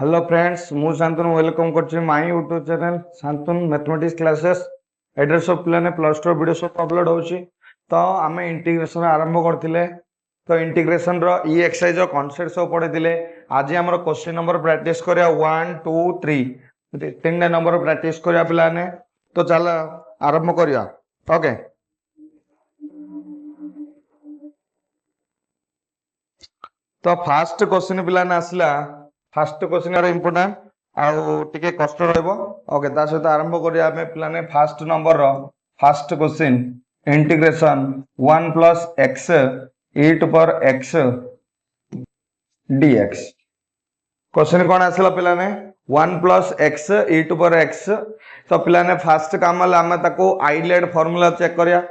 Hello friends मु Shantanu welcome करछि my YouTube channel Shantanu mathematics classes address of plan plus 2 video सब upload होछि। तो आमे इंटीग्रेशन आरंभ करथिले। तो इंटीग्रेशन रो ई एक्सरसाइज कांसेप्ट सब पढिथिले। आज हमर क्वेश्चन नंबर प्रैक्टिस करिया 1 2 3 तीन नंबर प्रैक्टिस करिया प्लान। तो चल आरंभ करिया। ओके तो फास्ट क्वेश्चन प्लान आसला। फास्ट क्वेश्चन आर इंपोर्टेंट आउ टिके कष्ट रहबो। ओके ता सहित आरंभ करिया हमें प्लान फास्ट नंबर रो first question integration 1 plus x e to power x dx। Question कौन आसला पिलाने 1 plus x e to power x। तो पिलाने फास्ट काम वाला हमें ताको आइलेट फार्मूला चेक करिया।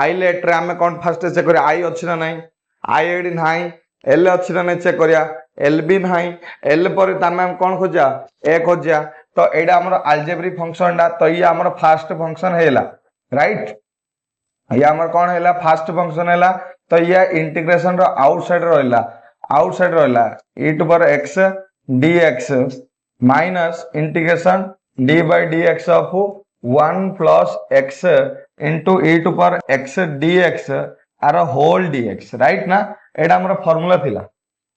आइलेट रे हमें कौन फास्ट चेक करिया आई अछि ना नहीं आई एडी नाही एल अच्छी ना नहीं चेक करिया एल भी नहीं एल पर तमे कौन खोजा ए खोजा। तो एडा हमर अलजेब्रिक फंक्शन डा। तो ये हमर फास्ट फंक्शन हेला राइट। ये हमर कौन हेला फास्ट फंक्शन हेला। तो ये इंटीग्रेशन रो आउटसाइड रहला e to power x dx minus integration d by dx of 1 plus x into e to power x dx आर होल dx राइट ना। एडा हमर फार्मूला थिला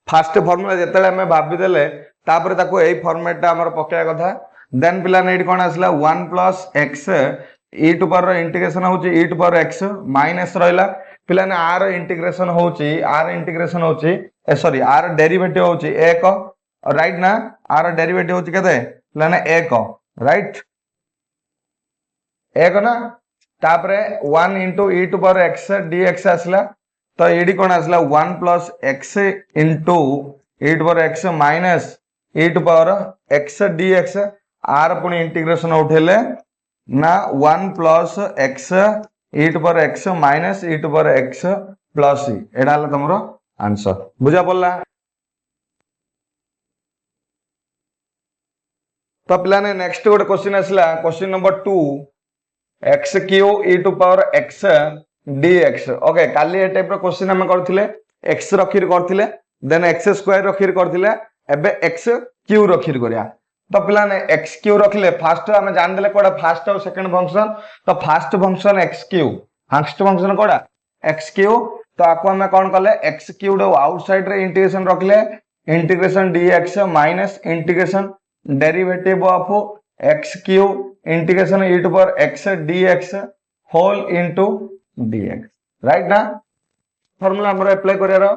फास्ट फार्मूला जेतले हमें भाबी देले तापर ताको एई फॉर्मेट ता हमर पकेया कथा। देन पिला नेट कोन आसला 1 plus x e to power integration होची e to power x minus रहला पिला ने r इंटीग्रेशन होची सॉरी r डेरिवेटिव होची 1 राइट ना। r डेरिवेटिव होची केते पिला ने 1 राइट 1 ना। तापरे 1 into e to power x dx आसला। तो एडी कौन आसला 1 plus x into e to power x minus e to power x dx आर पुणी इंटीग्रेशन उठेले ना 1 plus x e to power x minus e to power x plus e एडा हला तमरो आंसर बुझा पड़ला। तो पिला ने नेक्स्ट गोटे क्वेश्चन आसला question number 2 x cube e to power x dx। Okay काली ए टाइप रो क्वेश्चन हम करथिले x रखिर करथिले देन x स्क्वायर रखिर करथिले एबे x क्यूब रखिर करिया। तो पिला ने x क्यूब रखले फास्ट हम जान देले कोडा फास्ट और सेकंड फंक्शन। तो first function x cube first function कोडा x क्यूब। तो आको हम कोन करले x क्यूब आउटसाइड रे इंटीग्रेशन रखले integration dx minus integration derivative of x cube integration e to power x dx whole into dx right ना। फार्मूला हमर अप्लाई करियारो।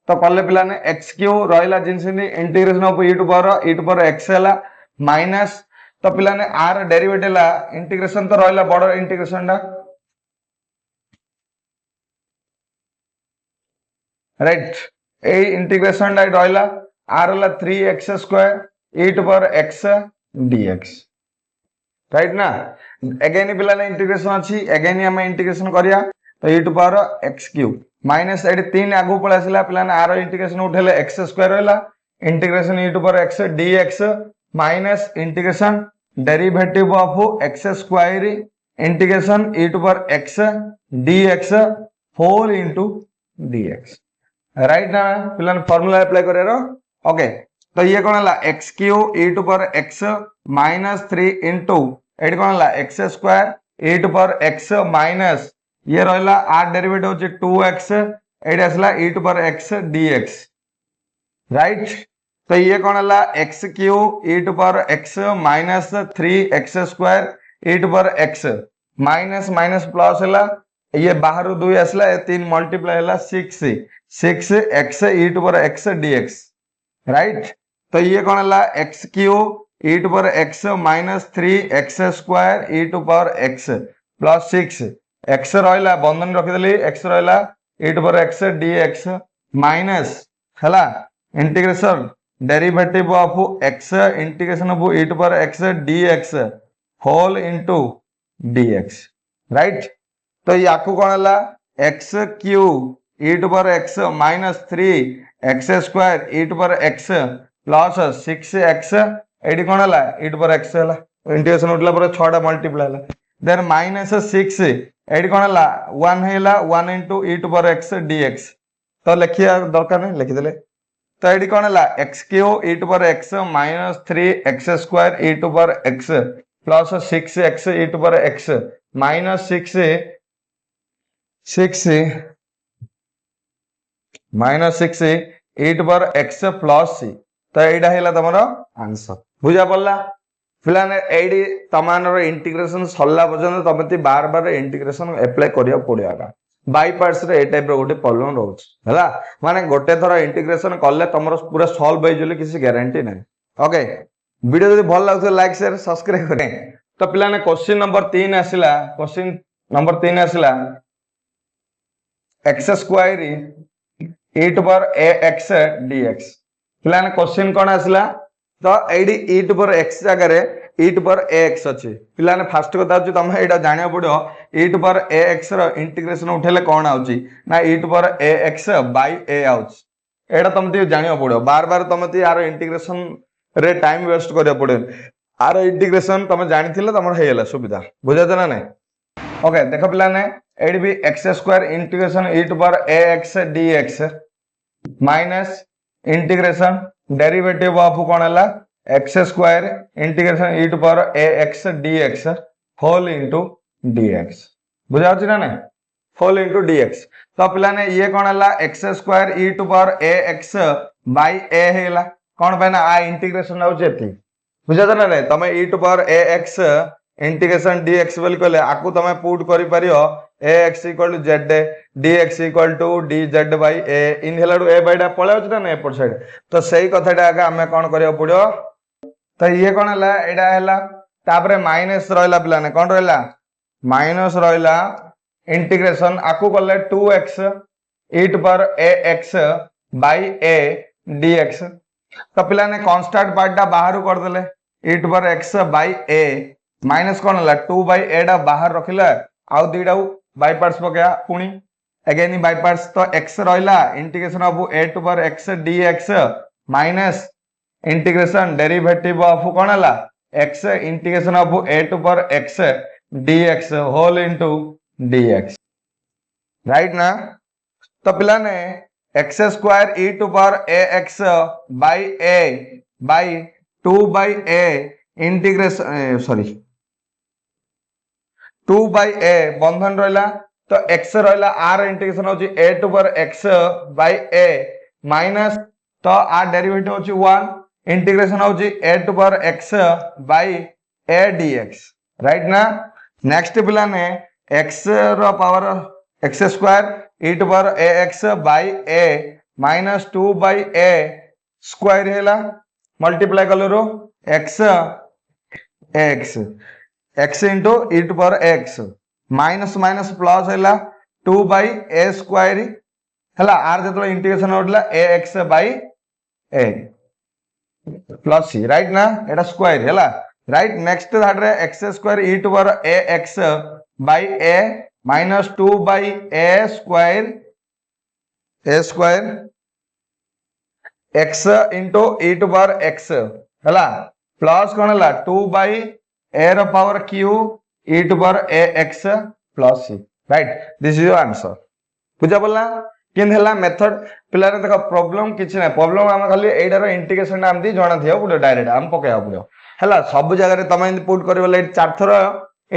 तो कले पिला ने x क्यूब रहला जिंस integration of e to power x हला माइनस तो पिला ने r डेरिवेटिव ला इंटीग्रेशन तो रहला बड़ इंटीग्रेशन डा राइट ए इंटीग्रेशन डा रहला r हला 3x square e to power x dx right ना। अगेन पिला ने इंटीग्रेशन अछि अगेन हम इंटीग्रेशन करिया। तो e to power x cube minus एडी 3 आगु पळे आसिला पिला ने r इंटीग्रेशन उठेले x स्क्वायर रहला integration e to power x dx minus integration derivative of x square integration e to power x dx whole into dx right ना। पिला ने फार्मूला अप्लाई करेरो। ओके तो ये कोन हला x cube e to power x minus 3 into एडी कोन हला x square e to power x minus ये रहला r डेरिवेटिव होची 2x एडी असला e to power x dx right. तो ये कोन हला x cube e to power x minus 3x square e to power x minus minus plus हला ये बाहर 2 असला 3 मल्टीप्लाई हला 6x e to power x dx right. तो ये कोन हला x cube e to power x minus 3x square e to power x plus 6 x रहला बंधन रखि देली x रहला e to power x dx minus हला integration derivative of x integration of e to power x dx whole into dx right. तो याकू कोन हला x cube e to power x minus 3x square e to power x plus 6x एडी कोन हला e to power x हला integration उठला पर 6 टा मल्टीप्लाई हला देन माइनस 6 एडी कोन हला 1 हेला 1 into e to power x dx। तो लिखिया दरकार नहीं लिखि देले तो ये कौन है X cube E to power X minus 3x² E to power X plus 6x E to power X minus 6 minus 6 E to power X plus C. तो यहाँ है तुम आंसर बुझा पड़ा पिलाने एडी तमानर इंटीग्रेशन सरला पर्यंत तमती बार बार इंटीग्रेशन अप्लाई करिया पड़ियागा by parts रे ए टाइप रो गोटे प्रॉब्लम रोच हला माने गोटे थरा इंटीग्रेशन करले तमरो पूरा सॉल्व होई जले किसी गारंटी नै ओके वीडियो यदि भल लागथि लाइक शेयर सब्सक्राइब करें। तो पिलाने क्वेश्चन नंबर 3 आसिला क्वेश्चन नंबर 3 आसिला x² e to power ax dx पिलाने क्वेश्चन कोन आसिला तो एडी e टू पावर x जगह रे e टू पावर ax अछि पिलाने फर्स्ट कथा अछि तमे एडा जानिया पड़ो e टू पावर ax रो इंटीग्रेशन उठेले कोन आउची ना e to power ax by a आउची एडा तमती जानिया पड़ो बार बार तमती यार इंटीग्रेशन रे टाइम वेस्ट करिया पड़े आर इंटीग्रेशन तमे जानिथिले तमर हेयला सुविधा बुझाते ना नै ओके देखो पिलाने एडी भी x² integration e to power ax dx minus integration derivative of कौन है x² integration e to power ax dx whole into dx बुझा ना नहीं होल इनटू dx तो पिला ने ये कौन है x² e to power ax by a हैला कौन पे ना आ इंटीग्रेशन आउ जेती बुझा ना नहीं तमे e to power ax integration dx बोल कहले आकु तमे पुट करि परियो ax equal to z dx equal to dz by a इन हेलाडू a बाय डा पळे अछि ना एपट साइड तो सही कथाटा आगे हमें कौन करियो पड़ियो तो ये कौन है एडा हैला तापरे माइनस रहला पिला ने कौन रहला माइनस रहला इंटीग्रेशन आकु करले 2x e to power ax by a dx तो पिला ने कांस्टेंट पार्ट डा बाहर कर देले e to power x by a minus कौन है 2 बाय a डा बाहर रखिला आउ दीडा बाय पार्ट्स पकया पुनी अगेन बाय पार्ट्स तो x रहला integration of a to power x dx minus integration derivative of कौन है x integration of a to power x dx whole into dx right ना तो पिला ने x² e to power ax by a by 2 by a integration sorry 2 by a बंधन रहला तो x रहला r इंटीग्रेशन होची a to power x by a minus तो r डेरिवेटिव होची 1 इंटीग्रेशन होची a to power x by a dx right ना next पिला ने x रो power x² e to power ax by a minus 2 by a square हैला multiply कलो x x x into e to power x minus minus plus हैला 2 by a square हैला r जतो integration होतला ax by a plus c right ना एटा square हैला right next that रे x² e to power ax by a minus 2 by a square x into e to power x हैला plus कोन हैला 2 बाय a रो power q e to power ax plus c right this is your answer बुझा पड़ला किन हैला method पिला रे देखो प्रॉब्लम किछि नै प्रॉब्लम हम खाली एडा रो इंटीग्रेशन नाम दी जणा थियो पुरो डायरेक्ट हम पकेया पुरो हैला सब जगह रे तमे पुट करबो ले चार थरो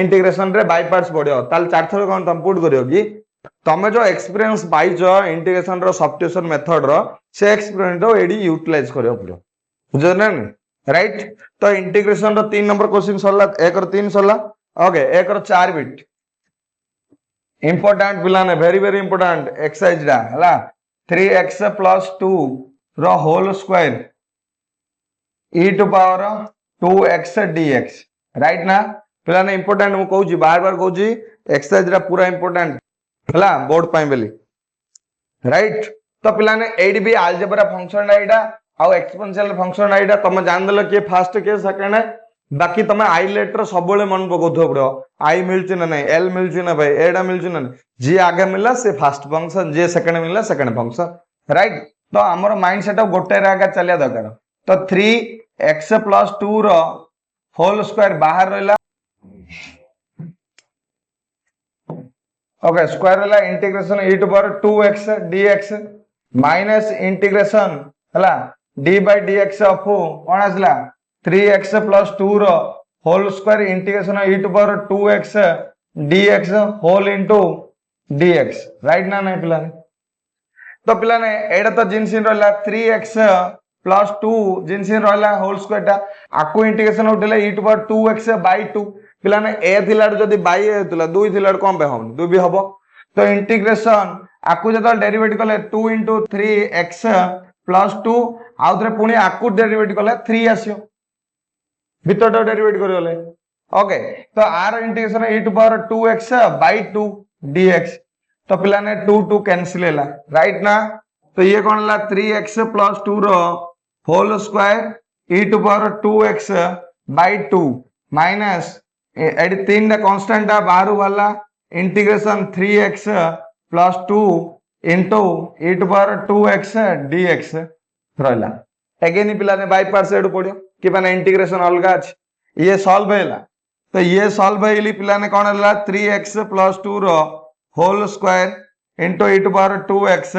इंटीग्रेशन रे बाय पार्ट्स पड़ियो ताल चार थरो कोन तम पुट करियो कि तमे जो एक्सपीरियंस पाइजो इंटीग्रेशन रो सब्स्टिट्यूशन मेथड रो से एक्सपीरियंस रो एडी यूटिलाइज करियो पुरो बुझो ना राइट तो इंटीग्रेशन रो 3 नंबर क्वेश्चन सरला 1 और 3 सरला ओके 1 और 4 बिट इंपोर्टेंट पिला ने वेरी वेरी इंपोर्टेंट एक्सरसाइज डा हला 3x + 2 रो whole square e to power 2x dx right ना पिला ने इंपोर्टेंट मु कहू जी बार बार कहू जी एक्सरसाइज डा पूरा इंपोर्टेंट हला बोर्ड पाई बेली राइट तो पिला ने एडी भी अलजेब्रा फंक्शन एडा आउ एक्सपोनेंशियल फंक्शन एडा तुम जान देलो के फर्स्ट के सेकंड है बाकी तुम आई लेटर सबले मन पकोथो पड़ो आई मिलछि ना नहीं एल मिलछि ना भाई एडा मिलछि ना जी आगे मिलला से फर्स्ट फंक्शन जे सेकंड मिलला सेकंड फंक्शन राइट तो हमर माइंड सेटअप गोटे रे आगे चलिया दरकार तो 3x + 2 रो होल स्क्वायर बाहर रहला ओके स्क्वायर रहला integration e to power 2x dx minus integration हला d by dx ऑफ कौन आसला 3x plus 2 रो whole square integration e to power 2x dx whole into dx right ना नहीं पिलाने तो पिलाने एडा तो जिनसिन रहला 3x plus 2 जिनसिन रहला होल स्क्वायर टा आकु इंटीग्रेशन उठले e to power 2x by 2 पिलाने a थिलाड जदी by a हेतुला 2 थिलाड कोन बे हम 2 भी हबो तो इंटीग्रेशन आकु जदा डेरिवेटिव कले 2 into 3x plus 2 आउ थरे पुणी आकु डेरिवेटिव कले 3 आसियो भीतर डेरिवेटिव करले ओके तो r integration e to power 2x by 2 dx तो पिलाने 2 2 कैंसिल हैला राइट ना तो ये कौन ला 3x plus 2 रो whole square e to power 2x by 2 minus एडी 3 दा कांस्टेंट दा बाहर वाला integration 3x plus 2 into e to power 2x dx रहला अगेन पिलाने बाय पार्ट से पड़ियो कि माने इंटीग्रेशन अलगा अछि ये सॉल्व हैला तो ये सॉल्व हैली पिलाने कोन हला 3x plus 2 रो whole square into e to power 2x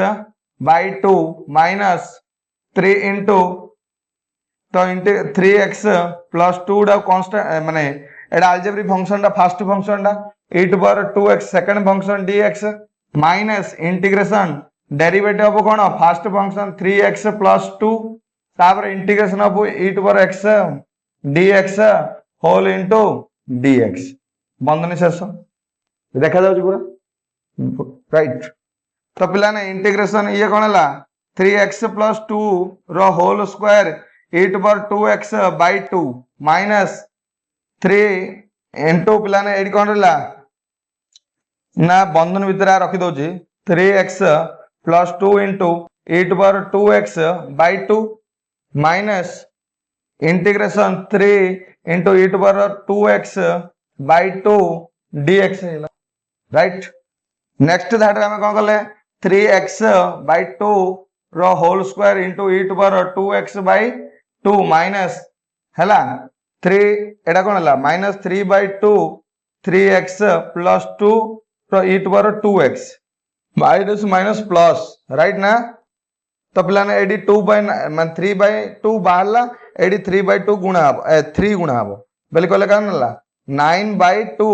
by 2 minus 3 into तो 3x plus 2 दा कांस्टेंट माने एडा अलजेब्रिक फंक्शन दा फर्स्ट फंक्शन दा e to power 2x second function dx minus integration derivative of कोन फर्स्ट फंक्शन 3x plus 2 तापर integration of e to power x dx whole into dx बंधनी शेष देखा जाउछ पूरा राइट तो पिला ने इंटीग्रेशन ये कोन हला 3x plus 2 रो whole square e to power 2x by 2 minus 3 into पिला ने एडी कोन हला ना बंधन भीतर रखी दउची 3x plus 2 into e to power 2x by 2 minus integration 3 into e to power 2x by 2 dx right next that हम कोन करले 3x by 2 रो whole square into e to power 2x by 2 minus हला 3 एडा कोन हला minus 3 by 2 3x plus 2 तो e to power 2x minus minus plus right ना तो पिला ने एडी 2 by 3 by 2 बाहरला एडी 3 by 2 गुणा 3 गुणा हबो बेले कहले कान हला 9 by 2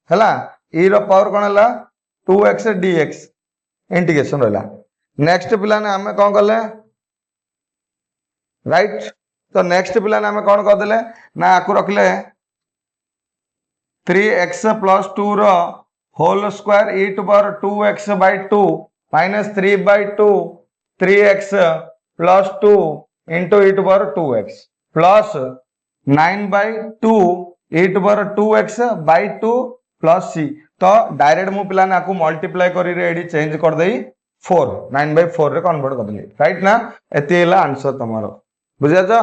हला e रो पावर कोन हला 2x dx इंटीग्रेशन रहला नेक्स्ट पिला ने हमें कोन करले राइट तो नेक्स्ट पिला ने हमें कोन कर देले ना आकु रखले 3x plus 2 रो whole square e to power 2x by 2 minus 3 by 2 3x plus 2 into e to power 2x plus 9 by 2 e to power 2x by 2 plus c तो डायरेक्ट मु पिला ने आकु मल्टीप्लाई करी रे एडी चेंज कर देई 4 9 by 4 रे कन्वर्ट कर देली राइट ना एते हैला आंसर तमारो बुझा जा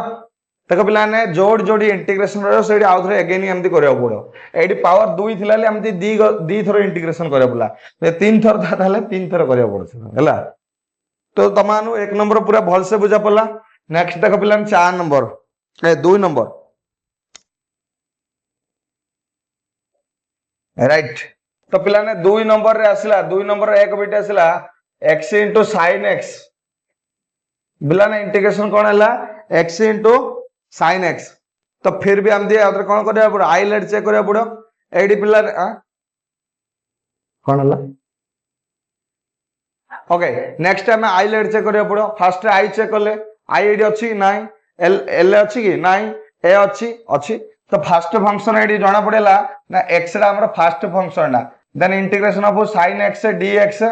तक पिला ने जोड़ जोड़ी इंटीग्रेशन रो सेडी आउ थरे अगेन एमती करियो पड़ो एडी पावर 2 थिलाले एमती दी थरो इंटीग्रेशन करियो पला ते 3 थर थाले 3 थर करियो पड़छ हैला तो तमानु 1 नंबर पूरा भल से बुझा पला नेक्स्ट तक पिला 4 नंबर ए 2 नंबर राइट तो पिला ने 2 नंबर रे आसला 2 नंबर रे एक बिट आसला x * sin x पिला ने इंटीग्रेशन कोन हला x * sin x तो फिर भी हम दिए आउथरे कोन करिया पड़ो आई लेट चेक करिया पड़ो एडी पिला कोन हला okay next time ILATE check करिया पड़ो फर्स्ट आई चेक करले आई एडी अछि नाही एल अछि कि नाही ए अछि तो फर्स्ट फंक्शन एडी जाना पड़ेला ना x रा हमर फर्स्ट फंक्शन ना then integration of sin x dx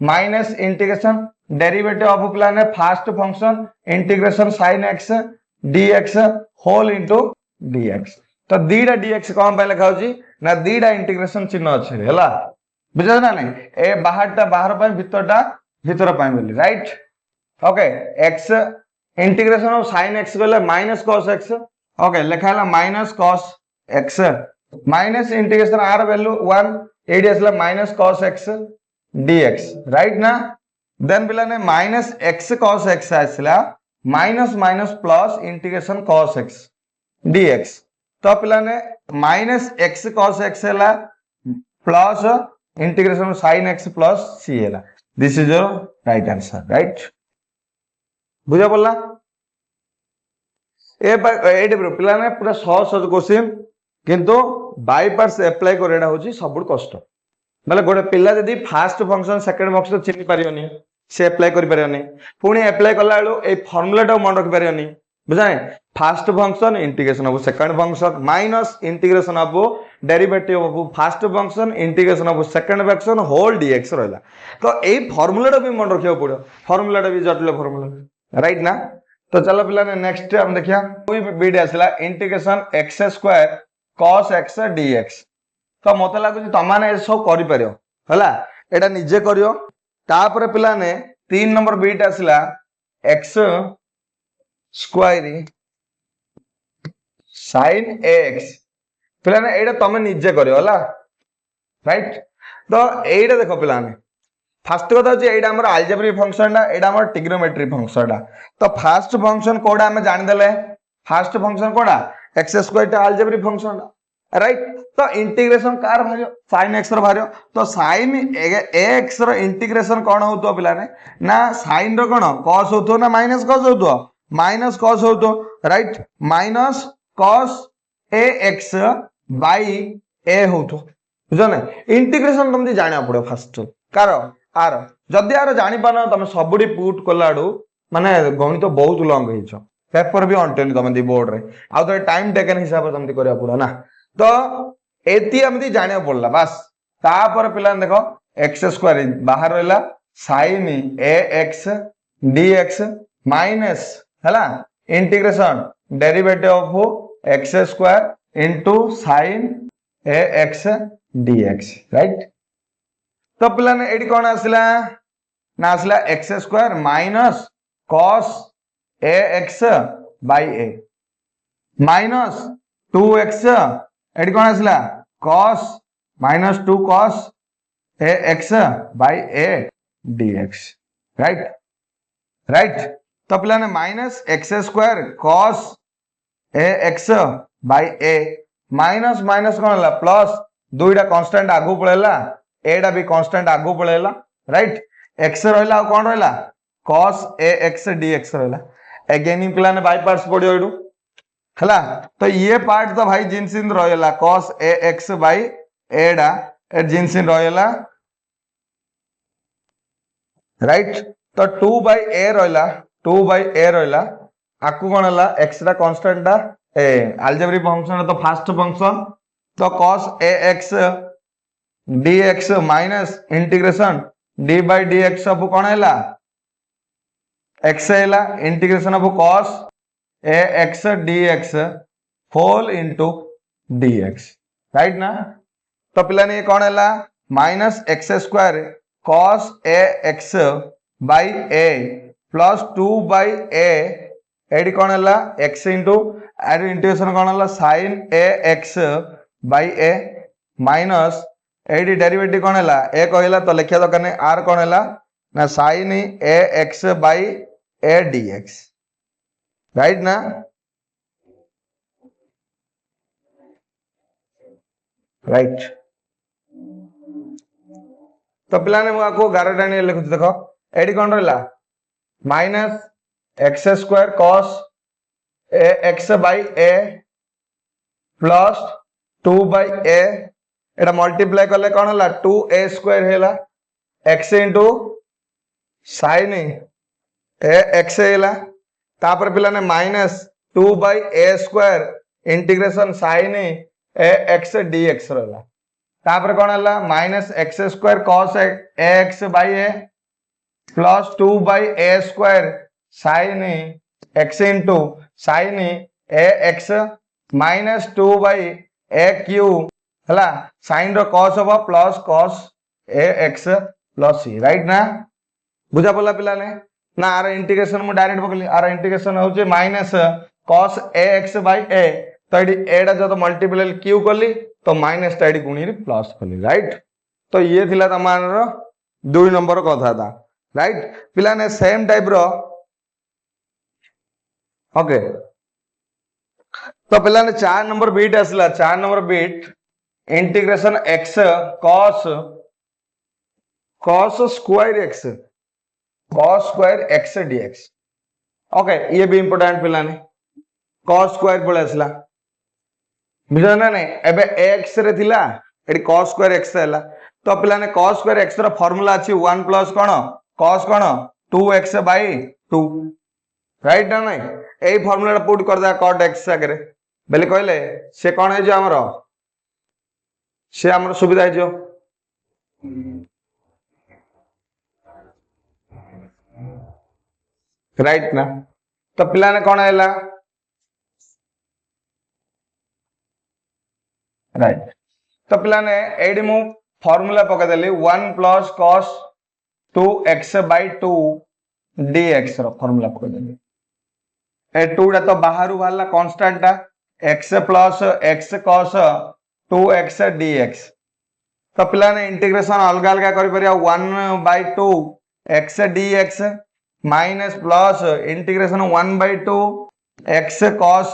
minus integration derivative of प्लान first function integration sin x dx whole into dx तो दीडा dx कोन पे लिखा होची ना दीडा इंटीग्रेशन चिन्ह अछि हैला बुझा ना नहीं ए बाहरटा बाहर पे भीतरटा भीतर पे बोली right okay x integration of sin x गले माइनस cos x ओके लिखा हला minus cos x minus integration r value 1 एडी असला minus cos x dx right ना देन बिला ने माइनस x cos x आसला minus minus plus integration cos x dx तो पिला ने माइनस x cos x हैला plus integration sin x plus c हैला this is your right answer right बुझा पड़ला ए पिला ने पूरा सहज सहज क्वेश्चन किंतु बाय पार्ट्स अप्लाई करेडा होची सबुठ कष्ट मतलब गोटे पिला जदी फर्स्ट फंक्शन सेकंड फंक्शन चिन्ह पारियोनी से अप्लाई करि पारियोनी पुणी अप्लाई कला बेलू ए फार्मूला टा मन रखि पारियोनी बुझाए first function integration of second function minus integration of derivative of first function integration of second function whole dx रहला तो ए फार्मूला टा भी मन रखियो पड़ो फार्मूला टा भी जटिल फार्मूला राइट ना तो चलो पिला ने नेक्स्ट हम देखिया कोई बीड आसला integration x square cos x dx तो मत लगुच तुमने सब कर एटा निजे करियो तापर पिला ने 3 नंबर बीट आसला x स्क्वायर sin ax पिला ने एटा तुम निजे करियो हला राइट तो एटा देखो पिला ने फर्स्ट कथा होची एटा हमर अलजेब्रिक फंक्शन डा एटा हमर ट्रिग्नोमेट्री फंक्शन डा तो फर्स्ट फंक्शन कोडा हमें जान देले फर्स्ट फंक्शन कोडा x स्क्वायर टा अलजेब्रिक फंक्शन डा राइट तो इंटीग्रेशन कार भारियो sin x रो भारियो तो sin ax रो इंटीग्रेशन कोन होतो पिला ने ना sin रो कोन cos होतो ना माइनस cos होतो माइनस cos होतो right minus cos ax by a होतो बुझो ना इंटीग्रेशन तुम जानिया पड़ो फर्स्ट कार आर जदि आर जानि पाना तुम सबुडी पुट कलाडू माने गणित तो बहुत लॉन्ग हिच पेपर भी अंटेन तुम दी बोर्ड रे आ तो टाइम टेकन हिसाब से तुम करिया पड़ो ना तो एती हमदी जानिया पड़ला बस तापर पिला देखो x स्क्वायर बाहर रहला sin ax dx माइनस हला integration derivative of x square into sin ax dx right तो पिला ने एडी कोन आसला ना आसला x square minus cos ax by a minus 2x एडी कोन आसला cos minus 2 cos ax by a dx right right तो पिला ने minus x square cos ax by a minus minus कोन हला प्लस दुईटा कांस्टेंट आगु पळेला एडा भी कांस्टेंट आगु पळेला राइट x रहला कोन रहला cos ax dx रहला अगेन इन पिला ने बाय पार्ट्स पडियो एडू हला तो ये पार्ट तो भाई जिनसिन रहला cos ax by एडा ए जिनसिन रहला राइट तो 2 by a रहला 2 by a रहला आकु कोन हला x रा कांस्टेंट दा ए अलजेब्रिक फंक्शन तो फर्स्ट फंक्शन तो cos ax dx minus integration d by dx सब कौन हैला x हैला integration of cos ax dx whole into dx right ना तो पिला ने कौन हैला minus x square cos ax by a plus 2 by a एडी कौन हैला x इनटू एडी इंटीग्रेशन कौन हैला sin ax by a minus एडी डेरिवेटिव कौन हैला ए कहला तो लिखिया दरकार नै r कौन हैला ना sin ax by a dx right ना राइट तो पिला ने मुझको 11 टाइम लिखुछ देखो एडी कौन रहला minus x square cos ax by a plus 2 by a Etah multiply करले कोन हला 2a स्क्वायर हैला x इनटू sin ax हैला तापर पिला ने minus 2 by a square integration sin ax dx रहला तापर कोन हला minus x square cos ax by a plus 2 by a square sin x into sin ax minus 2 by a cube हला sin रो cos होबा plus cos ax plus c right ना बुझा पड़ला पिला ने ना आर इंटीग्रेशन मु डायरेक्ट पकली आर इंटीग्रेशन होचे minus cos ax by a तो एडी एडा जब मल्टीप्लाई q करली तो माइनस एडी गुणी रे प्लस करली राइट तो ये थिला तमारो 2 नंबर कथा था राइट पिला ने सेम टाइप रो ओके तो पिला ने 4 नंबर बीट आसला 4 number bit integration x cos square x dx okay ये भी इंपोर्टेंट पिलाने cos स्क्वायर पळे आसला बुझा ना नहीं एबे x रे थिला एडी cos स्क्वायर x हैला तो पिलाने cos स्क्वायर x रो फार्मूला अछि 1 प्लस कोन cos कोन 2x बाय 2 राइट ना नहीं एई फार्मूला पुट कर दा cot x आगरे बेले कहले से कोन है जो हमरो से हमरो सुविधा है जो राइट ना तो पिलाने कोन हैला राइट तो पिलाने एडी मु फार्मूला पका देली 1 plus cos 2x by 2 dx रो फार्मूला पका देली ए 2 डा तो बाहर वाला कांस्टेंट टा x plus x cos 2x dx तो पिलाने इंटीग्रेशन अलग अलग करि परिया 1 by 2 x dx minus plus integration 1 by 2 x cos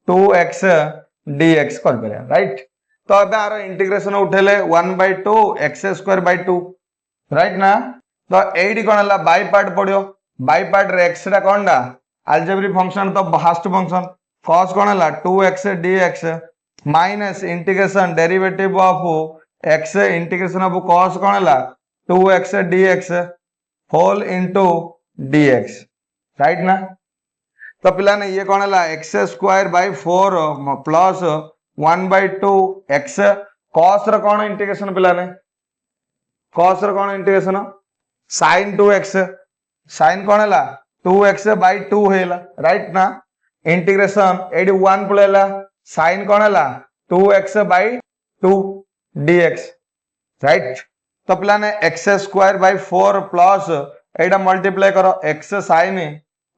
2x dx कर परिया राइट तो अब आरो इंटीग्रेशन उठेले 1 by 2 x square by 2 right ना तो एडी कोन हला बाय पार्ट पडियो बाय पार्ट रे x रा कोनडा अलजेब्रिक फंक्शन तो फर्स्ट फंक्शन cos कोन हला 2x dx minus integration derivative of x integration of cos कोन हला 2x dx whole into dx right ना तो पिला ने ये कोन हला x square by 4 plus 1 by 2 x cos रो कोन इंटीग्रेशन पिला ने cos रो कोन इंटीग्रेशन sin 2x sin कोन हला 2x by 2 हेला राइट ना इंटीग्रेशन एडी 1 पळेला sin कोन हला 2x by 2 dx राइट तो पिला ने x स्क्वायर by 4 प्लस एडा मल्टीप्लाई करो x sin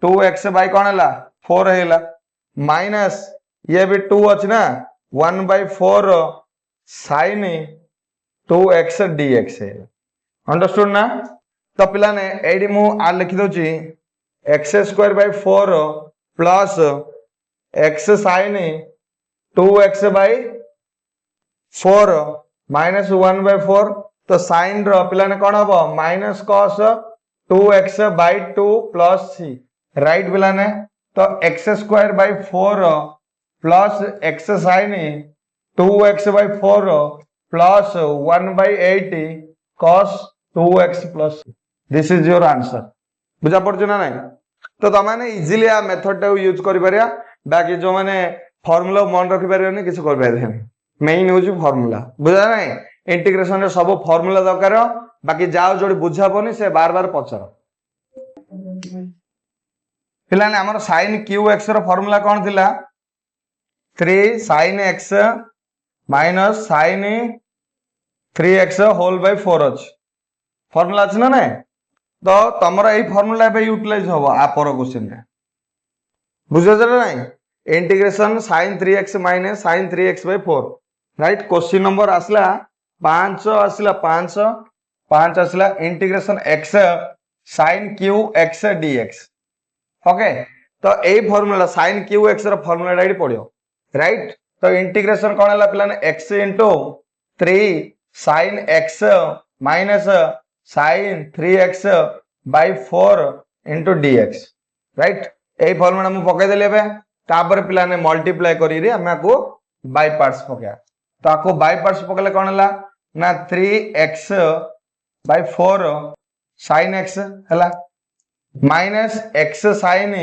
2x by कोन हला 4 हेला माइनस ये भी 2 अछि ना 1 by 4 sin 2x dx है अंडरस्टूड ना तो पिला ने एडी मु आ लिखि दोची x square by 4 plus x sin 2x by 4 minus 1 by 4 तो sin रो पिला ने कोन हबो minus cos 2x by 2 plus c right पिला ने तो x square by 4 plus x sin 2x by 4 plus 1 by 8 cos 2x plus this is your answer बुझा पड़छ ना नहीं तो तमाने इजीली आ मेथड टा यूज करि परिया बाकी जो माने फार्मूला मन रखि परियोनी किछ कर पाए मेन यूज फार्मूला बुझा नहीं इंटीग्रेशन रे सब फार्मूला दरकार बाकी जाओ जोडी बुझाबोनी से बार बार पचर पिलाने हमर sin qx रो फार्मूला कोन थिला 3 sin x minus sin 3x whole by 4 अछि फार्मूला अछि ना नै तो तमरा एई फार्मूला बे यूटिलाइज होबो आ पर क्वेश्चन रे बुझो जरा नै integration sin 3x minus sin 3x by 4 right question number आसला 5 आसला 5 आसला integration x sin qx dx okay तो एई फार्मूला sin qx रो फार्मूला डाइट पडियो राइट तो इंटीग्रेशन कोन हला पिलाने x 3 sin x minus sin 3x by 4 into dx right AE formula हम पकै देले बे तापर पिलाने मल्टीप्लाई करी रे हम को बाय पार्ट्स पका तो आको बाय पार्ट्स पकले कोन हला ना 3x by 4 sin x हला minus x sin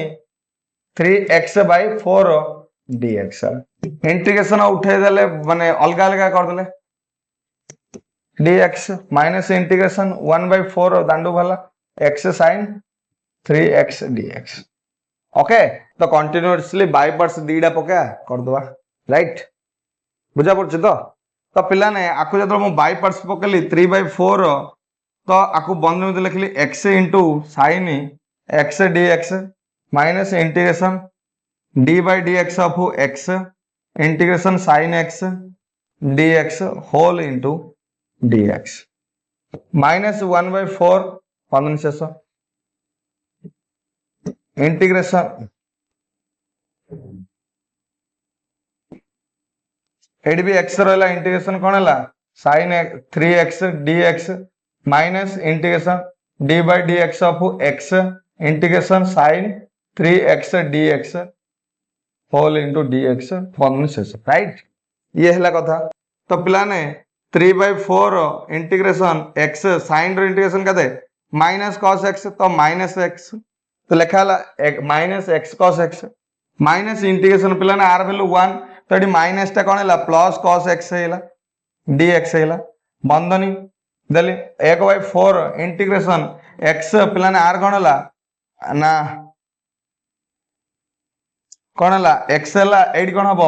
3x by 4 dx integration उठे देले माने अलग अलग कर देले dx माइनस इंटीग्रेशन 1 by 4 दांडू वाला x sin 3x dx okay तो कंटीन्यूअसली बाय पार्ट्स दीडा पका कर दवा राइट बुझा पड़छ तो पिला ने आको जदर मु बाय पार्ट्स पकली 3 by 4 तो आको बंद में लिखली x into sin x dx minus integration d by dx of x integration sin x dx whole into dx minus 1 by 4 पंद्रह शेष इंटीग्रेशन एडी भी x रहला इंटीग्रेशन कोन हला sin 3x dx minus integration d by dx of x integration sin 3x dx whole into dx form शेष right ये है कथा तो पिलाने 3/4 इंटीग्रेशन x sin रो इंटीग्रेशन कते माइनस cos x तो माइनस x तो लिखा minus x cos x minus integration पिलाने r वैल्यू 1 तो ये माइनस टा कौन है प्लस cos x है dx है बंधनी देली 1/4 इंटीग्रेशन x पिलाने r कौन है ना कौन है x है कौन हम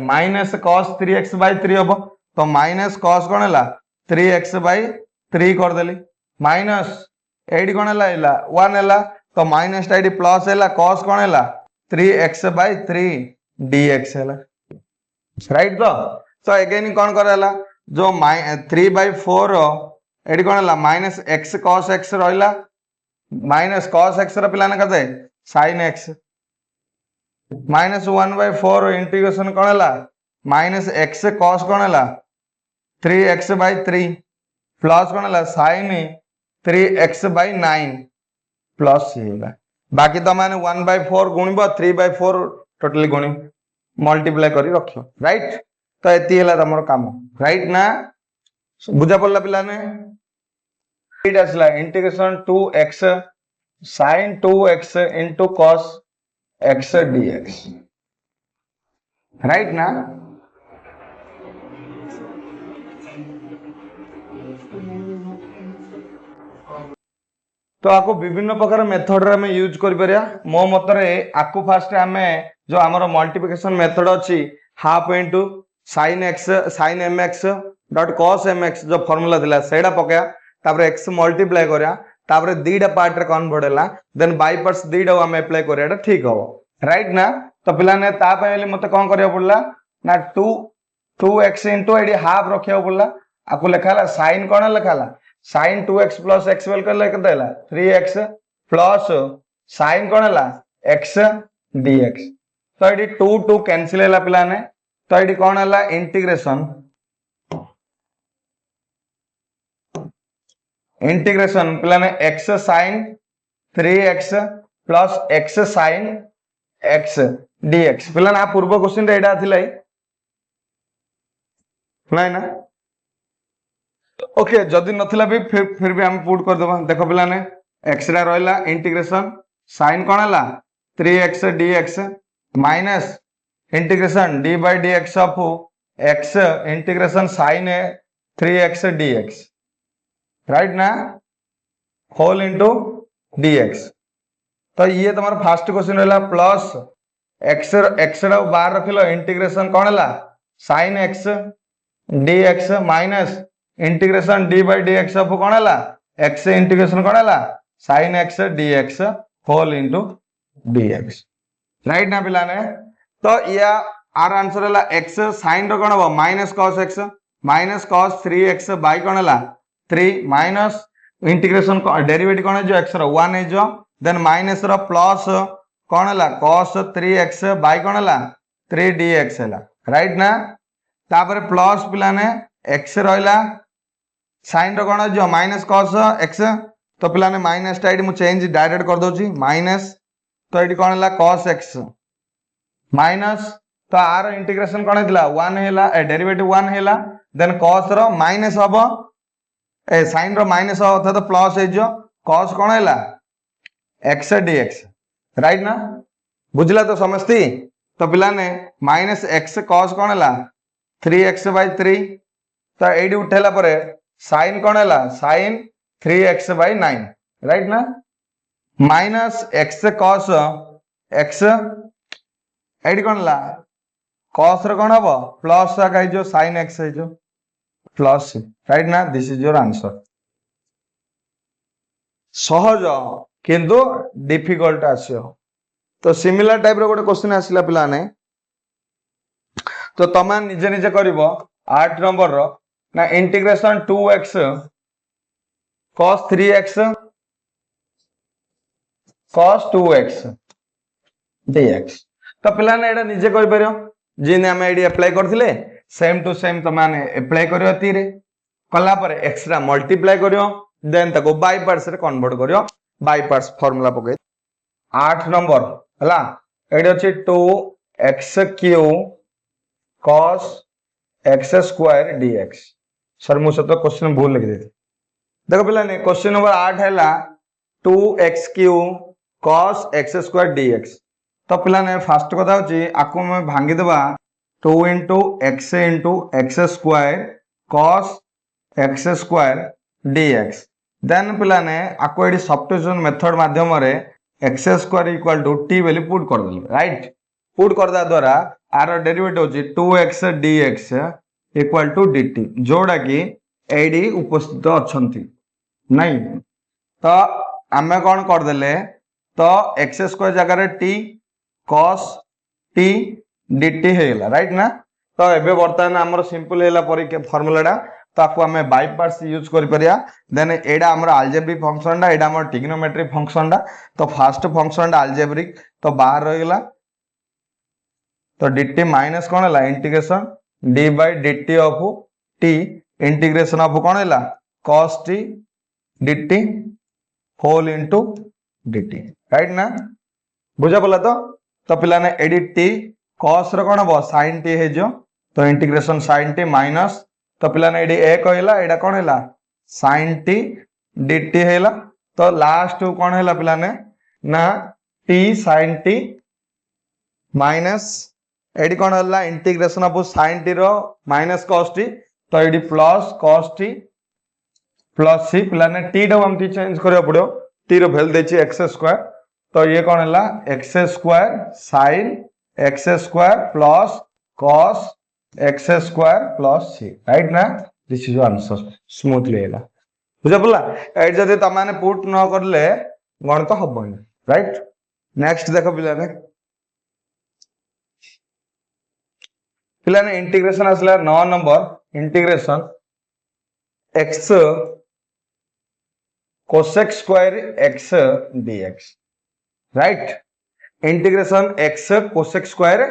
माइनस cos 3x/3 हम तो माइनस cos कौन है 3x/3 करदेली माइनस एडी कौन है 1 है तो माइनस टा प्लस है cos कौन है 3x/3 dx है राइट तो अगेन कौन करला जो 3/4 एडी कौन है माइनस x cos x रहा माइनस cos x पिलाने कते sin x माइनस 1/4 इंटीग्रेशन कौन है माइनस x cos कौन है 3x/3 प्लस कौन है sin 3x/9 प्लस बाकी तो मैंने 1/4 गुणब 3/4 टोटली गुणी मल्टीप्लाई करी रख राइट तो ये है तुम काम राइट ना बुझा पड़ा पिलाने integration 2x sin 2x into cos x dx right ना तो आपको विभिन्न प्रकार मेथड रे यूज कर परिया मो मतरे आपको फास्ट आमे जो हमर मल्टीप्लिकेशन मेथड अछि half into sin x sin mx dot cos mx जो फार्मूला दिला सेडा पकया तापर x मल्टीप्लाई करया तापर दीडा पार्ट रे कन्वर्ट होला देन बाय पार्ट्स दीडा हम अप्लाई करया एटा ठीक हो राइट ना तो पिला ने ता पहिले मते कोन करिया पड़ला ना 2x इनटू एडी हाफ रखिया पड़ला आपको लिखाला sin कोन लिखाला sin 2x plus x well कर लेके देला 3x plus sin कोन हला x dx तो एडी 2 कैंसिल हैला पिला ने तो एडी कोन हला इंटीग्रेशन पिला ने x sin 3x plus x sin x dx पिला ना पूर्व क्वेश्चन रे एडा थिलाई नाही ना ओके जदि नथिला भी फिर भी हम पुट कर देबा देखो पिला ने x रा रहला इंटीग्रेशन sin कोन हला 3x dx minus integration d by dx of x integration sin 3x dx right ना होल इनटू dx तो ये तुम्हारा फर्स्ट क्वेश्चन रहला प्लस x रा बाहर रखिलो इंटीग्रेशन कोन हला sin x dx minus integration d by dx of कोन हला x इंटीग्रेशन कोन हला sin x dx whole into dx right ना पिला ने तो या आर आंसर हला x sin रो कोन हो माइनस cos 3x बाय कोन हला 3 माइनस इंटीग्रेशन डेरिवेटिव कोन है जो x रो 1 है जो देन माइनस रो प्लस कोन हला cos 3x बाय कोन हला 3 dx हला राइट ना तापर प्लस पिला ने x रहला sin रो कोन जो माइनस cos x तो पिला ने माइनस टा मु चेंज डायरेक्ट कर दोची माइनस तो एडी कोन हला cos x माइनस तो आर इंटीग्रेशन कोन हेला 1 हेला डेरिवेटिव 1 हेला देन cos रो माइनस हबो ए sin रो माइनस हो अर्थात प्लस है जो cos कोन हेला x dx राइट ना बुझला तो समझती तो पिला ने माइनस x cos कोन हेला 3x/3 तो एडी उठेला परे sin कोन हेला sin 3x/9 राइट ना माइनस x cos x एडी कोन ला cos रो कोन हबो प्लस का जो sin x है जो प्लस राइट ना दिस इज योर आंसर सहज किंतु डिफिकल्ट आसियो तो सिमिलर टाइप रो गोटे क्वेश्चन आसिला पिला ने तो तमा निजे निजे करिवो 8 नंबर रो ना integration 2x cos 3x cos 2x dx तो पिला ने एटा निजे करि परियो जिने हम एडी अप्लाई करथिले सेम टू सेम तो माने अप्लाई करियो तीरे कला पर एक्स्ट्रा मल्टीप्लाई करियो देन ताको बाय पार्ट्स रे कन्वर्ट करियो बाय पार्ट्स फार्मूला पके 8 नंबर हला एडी अछि 2x³ cos x² dx sir मु सतो क्वेश्चन भूल लिख देती देखो पिला ने क्वेश्चन नंबर 8 हैला 2x³ cos x² dx तो पिला ने फर्स्ट कथा होची आको में भांगी देबा 2 * x * x² cos x² dx then पिला ने आको एडी सब्स्टिट्यूशन मेथड माध्यम रे x² = t वैल्यू पुट कर देले राइट पुट कर दा द्वारा आर डेरिवेटिव होची 2x dx = dt जोड़ा कि एडी उपस्थित अछंती नहीं तो आमे कौन कर देले तो x² जगह रे t cos t dt हेला राइट ना तो एबे वर्तमान हमर सिंपल हेला परीक्षा फार्मूलाटा तो आपको हमें बाय पार्ट्स यूज कर परिया देन एडा हमर अलजेब्रिक फंक्शन डा एडा हमर ट्रिग्नोमेट्रिक फंक्शन डा तो फर्स्ट फंक्शन डा अलजेब्रिक तो बाहर रह गेला तो dt माइनस कोन हला integration d/dt of t integration of कोन हला cos t dt whole into dt right ना बुझा पला तो पिला ने एडी t cos रो कोन हो sin t हे जो तो इंटीग्रेशन sin t माइनस तो पिला ने एडी a कहला एडा कोन हला sin t dt हेला तो लास्ट कोन हला पिला ने ना t sin t माइनस एडी कोन हला इंटीग्रेशन ऑफ sin t रो माइनस cos t तो एडी plus cos t plus c पिला ने t डो हम चेंज करियो पड़ो t रो वैल्यू देछि x² तो ये कौन हला x² sin x² plus cos x² plus c right ना दिस इज आंसर स्मूथली हेला बुझा पला एट जदि त माने पुट न करले गणित हबनी राइट नेक्स्ट देखो पिला ने इंटीग्रेशन असला 9 number integration x cosec² x dx right integration x cosec²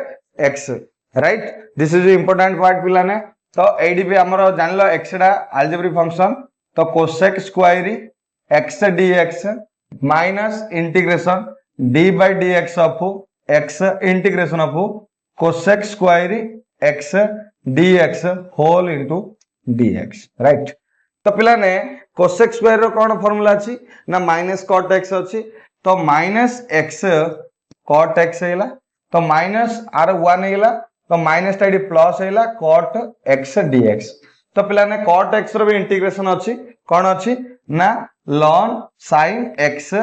x right this is the important part पिला ने तो एडी भी हमरो जानलो x डा अलजेब्रिक फंक्शन तो cosec² x dx minus integration d/dx of x integration of cosec² x dx whole into dx right तो पिला ने cosec² रो कोन फार्मूला अछि ना माइनस cot x अछि तो माइनस x cot x हेला तो माइनस आर 1 हेला तो माइनस टाइडी प्लस हेला cot x dx तो पिला ने cot x रो भी इंटीग्रेशन अछि कोन अछि ना ln sin x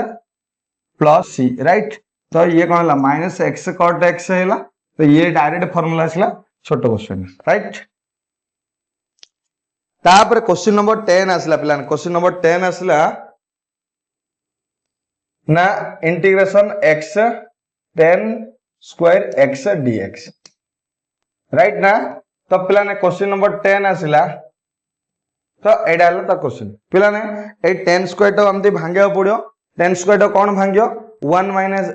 plus c right तो ये कोन हला माइनस x cot x हेला तो ये डायरेक्ट फार्मूला आसला छोटो क्वेश्चन राइट तापर क्वेश्चन नंबर 10 आसला पिलान क्वेश्चन नंबर 10 आसला ना integration x tan² x dx right ना तो पिलाने क्वेश्चन नंबर 10 आसला तो एडा हला तो क्वेश्चन पिलाने ए tan² तो हमती भांगे पड़ियो tan² तो कोन भांगियो 1 माइनस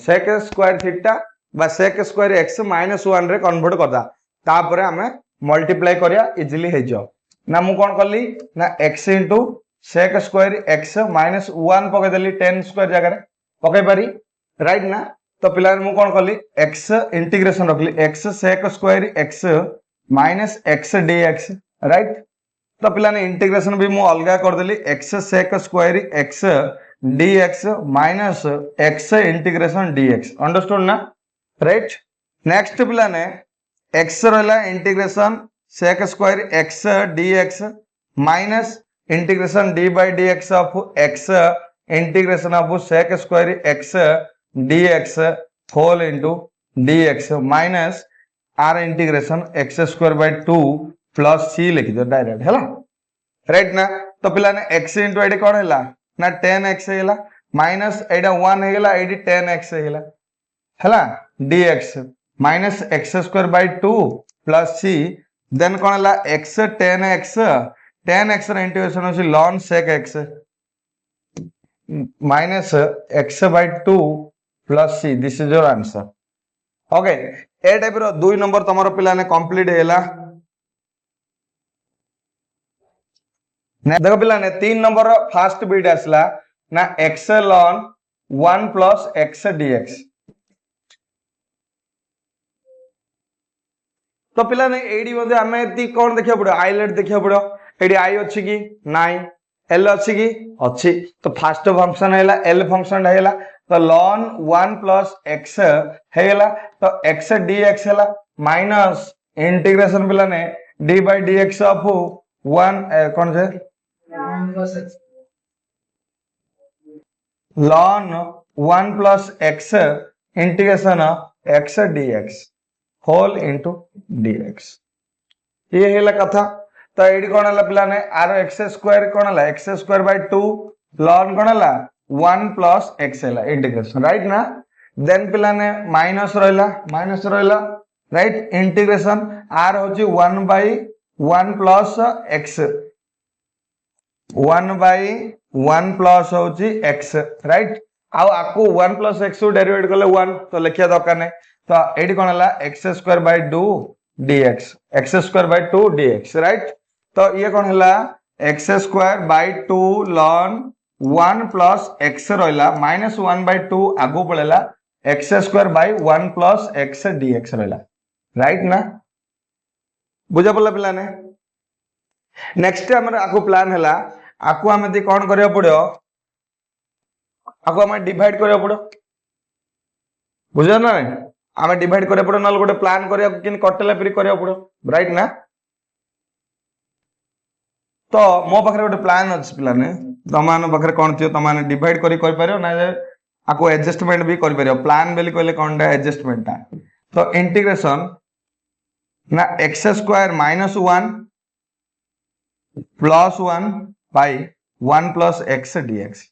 sec² थीटा बा sec² x - 1 रे कन्वर्ट करदा तापर हमें मल्टीप्लाई करिया इजीली हे जाओ ना मु कोन करली ना x * sec² x - 1 पके देली tan² जगह रे पके पारी राइट ना तो पिला मु कोन करली x इंटीग्रेशन रखली x sec² x - x dx right तो पिला ने इंटीग्रेशन भी मु अलगा कर देली x sec² x dx minus x integration dx understood ना राइट नेक्स्ट पिला ने x रहला integration sec² x dx minus integration d/dx of x integration of sec² x dx whole into dx minus r integration x² / 2 plus c लिखि दो direct हैला right ना तो पिला ने x * एडी कोन हैला ना tan x हैला माइनस एडा 1 हैला एडी tan x हैला हैला dx minus x² / 2 plus c then कोन हला x tan x रे इंटीग्रेशन होसी ln sec x minus x/2 plus c this is your answer okay A type रो 2 नंबर तमरो पिला ने कंप्लीट हैला ने देखो पिला ने 3 नंबर रो फर्स्ट बिट आसला ना x ln 1 plus x dx. तो पिला ने एडी मध्ये आमे एती कोन देखिया पड़ो आइलेट देखिया पड़ो एडी आई अछि कि नाइ एल अछि कि अछि तो फर्स्ट फंक्शन हैला एल फंक्शन हैला तो ln 1 प्लस x हैला तो x dx हैला माइनस इंटीग्रेशन पिला ने d by dx ऑफ 1 कोन जे ln 1 plus x integration x dx whole into dx ये हेला कथा तो एडी कोन हला पिला ने आर x स्क्वायर कोन हला x स्क्वायर बाय 2 ln कोन हला 1 प्लस x हला इंटीग्रेशन राइट ना देन पिला ने माइनस रहला राइट इंटीग्रेशन आर होची 1 by 1 plus x 1 by 1 plus होची x राइट आउ आको 1 प्लस x डेरिवेट करले 1 तो लिखिया दरकार नै तो एडी कोन हला x square by 2 dx x square by 2 dx right तो ये कोन हला x square by 2 ln 1 plus x रहला माइनस 1 बाय 2 आगो पळेला x square bye 1 plus x dx रहला राइट ना बुझा पड़ला पिला ने नेक्स्ट हमर आको प्लान हला आको हमें दी कोन करिया पड़ो आको हमें डिवाइड करिया पड़ो बुझा ना हमें डिवाइड करिया पड़ो नल गोटे प्लान करिया किन कटला फिर करिया पड़ो राइट ना तो मो पाखरे गोटे प्लान अछि पिला ने तमान पाखरे कोन थियो तमान डिवाइड करि पारियो ना आको एडजस्टमेंट भी करि पारियो प्लान बेली कहले कोनटा एडजस्टमेंट ता तो इंटीग्रेशन ना x square minus 1 plus 1 by 1 plus x dx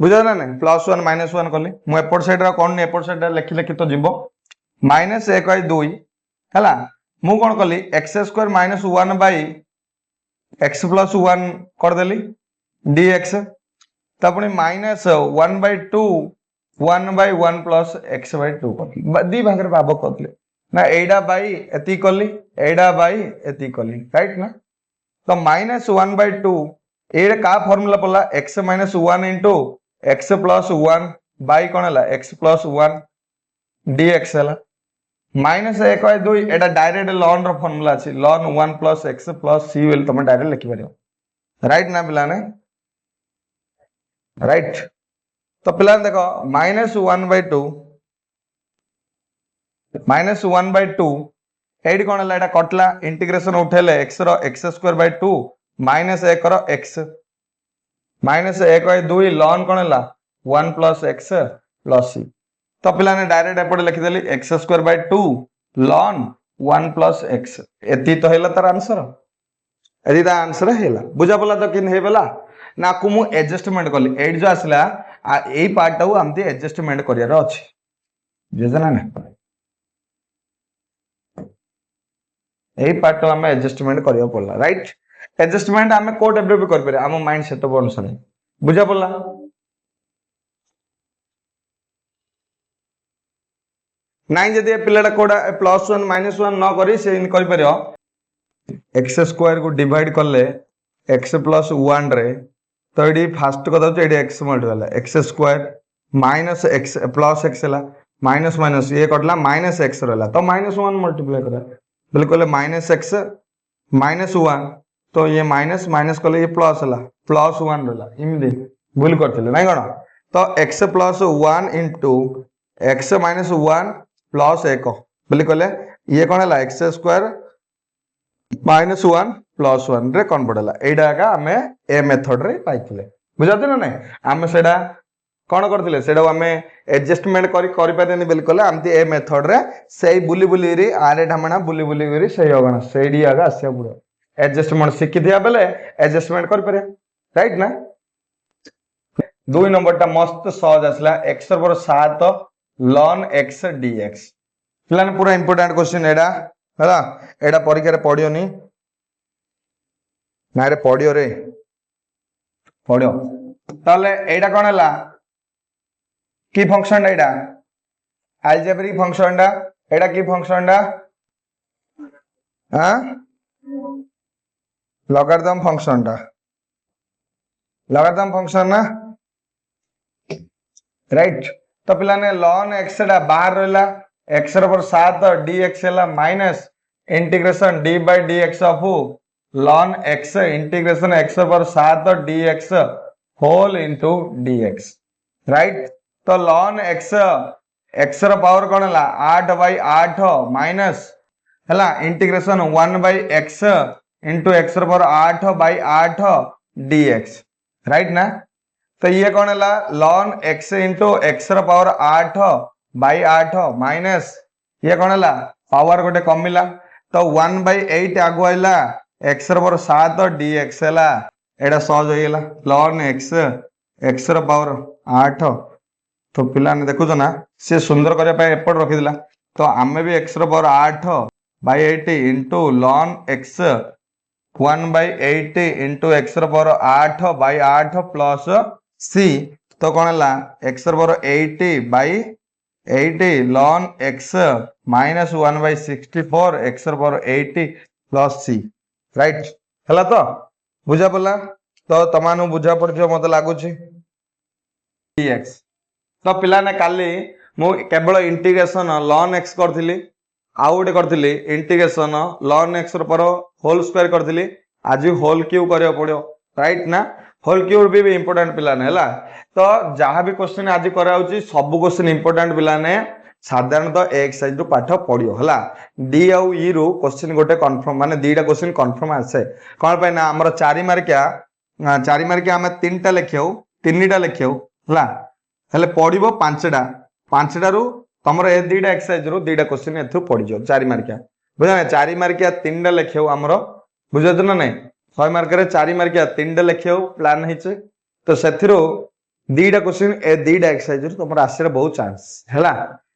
बुझा ना ने प्लस 1 माइनस 1 कले मु एपोर्ट साइड रा कोन एपोर्ट साइड रा लिखि तो जीवो माइनस 1 बाय 2 हला मु कोन कली x square minus 1 by x plus 1 कर देली dx तपणी minus 1 by 2 1 by 1 plus x by 2 कर दी भाग रे भाग करले ना एडा बाय एती कली एडा बाय एती कली राइट ना तो माइनस 1 बाय 2 एडा का फार्मूला पला x minus 1 into x plus 1 by कोन हला x प्लस 1 dx हला माइनस 1 बाय 2 एडा डायरेक्ट ln रो फार्मूला अछि ln 1 plus x plus c well तुम डायरेक्ट लिखि परियो राइट ना पिला ने राइट तो पिला देखो माइनस 1 बाय 2 माइनस 1 बाय 2 एडी कोन हला एडा कटला इंटीग्रेशन उठेले x रो x स्क्वायर बाय 2 माइनस 1 रो x माइनस 1 बाय 2 ln कोन हला 1 प्लस x प्लस c तो पिला ने डायरेक्ट एपटे लिखि देली x square by 2 ln 1 plus x एती तो हेला तार आंसर एदी ता आंसर हेला बुझा पला तो किन हेबला ना को मु एडजस्टमेंट करली एड जो आसला आ एई पार्ट टाउ हमती एडजस्टमेंट करियार अछि बुझना ना एई पार्ट टाउ हम एडजस्टमेंट करियो पड़ला राइट एडजस्टमेंट हम कोड एबे भी कर पारे हम माइंड सेटअप अनुसार बुझा पड़ला नाइ जदि पिलाटा कोडा प्लस 1 माइनस 1 न करी से इन कर पारियो x स्क्वायर को डिवाइड करले x प्लस 1 रे तो एडी फर्स्ट कथा तो एडी x multiple x square minus x plus x हला माइनस माइनस ये कटला माइनस x रहला तो माइनस 1 मल्टीप्लाई करा बिल्कुल माइनस x माइनस 1 तो ये माइनस माइनस कले ये प्लस हला प्लस 1 रहला इमदे भूल करथिले नै कोन तो x plus 1 into x minus 1 plus 1 बिल्कुल ये कोन हला x स्क्वायर माइनस 1 प्लस 1 रे कन्वर्ट हला एडा का हमें ए मेथड रे पाइथिले बुझाते ना नै हमें सेडा कोन करथिले सेडा हमें एडजस्टमेंट करि पादेनी बिल्कुल हमती ए मेथड रे सेई बुली बुली रे आरे ढमणा बुली बुली रे सेई होगना सेडी आगा आसे पुरो एडजस्टमेंट सिखि दिया बेले एडजस्टमेंट कर पारे राइट ना 2 नंबर टा मस्त सहज आसला x पर 7 ln x dx प्लान पूरा इंपोर्टेंट क्वेश्चन एडा हला एडा परीक्षा रे पढियो नी ना रे पढियो रे पढियो ताले एडा कोन हला की फंक्शन एडा अलजेब्रिक फंक्शन डा एडा की फंक्शन डा हां लॉगरिथम फंक्शन डा लॉगरिथम फंक्शन ना राइट तो पिलाने ln x टा बाहर रहला x ର पर 7 dx ହେଲା minus integration d by dx of ln x integration x पर 7 dx whole into dx right तो ln x x ର पावर कोन हला 8 by 8 माइनस हला integration 1 by x into x ର पर 8 by 8 dx राइट ना तो ये कौन है ln x इंटू x ର पावर 8 by 8 माइनस ये कौन है पावर गोटे कमिला तो 1 by 8 आगु आइला x ର पावर 7 dx है एटा सहज हो गेला ln x x ର पावर 8 तो पिला ने देखु ना से सुंदर करया पे एपट रखि दिला तो आमे भी x ର power 8 by 8 into ln x 1 by 8 into x ର पावर 8 by 8 प्लस c तो कौन है x ର power 80 by 80 ln x minus 1 by 64 x ର पावर 80 प्लस c राइट हला तो बुझा पड़ला तो तमानु बुझा पड़छ मते लागुची dx तो पिला ने काली मु केवल इंटीग्रेशन ln x करथिली आउ गोटे करथिली इंटीग्रेशन ln x रो पर होल स्क्वायर करथिली आज होल क्यूब करियो पड़ियो राइट ना होल क्यूब भी इंपोर्टेंट पिला ने हला तो जहां भी क्वेश्चन आज करा होची सब क्वेश्चन इंपोर्टेंट पिला ने साधारणतः एक्सरसाइज रो पाठ पढ़ियो हला डी आउ ई रो क्वेश्चन गोटे कंफर्म माने दीटा क्वेश्चन कंफर्म आसे कोन पे ना हमर 4 मार्किया हम तीनटा लेखियो तीनटा लेखियो हला हेले पढ़िबो पांचटा रो तमरो ए दीटा एक्सरसाइज रो दीटा क्वेश्चन एथु पढ़िजो 4 मार्किया बुझा 4 मार्किया तीनटा लेखियो हमरो बुझत ना नै 6 मार्क रे 4 मार्किया तीनटा लेखियो प्लान हिचे तो सेथिरो दीटा क्वेश्चन ए दीटा एक्सरसाइज रो तमरो आसीर बहुत चांस हैला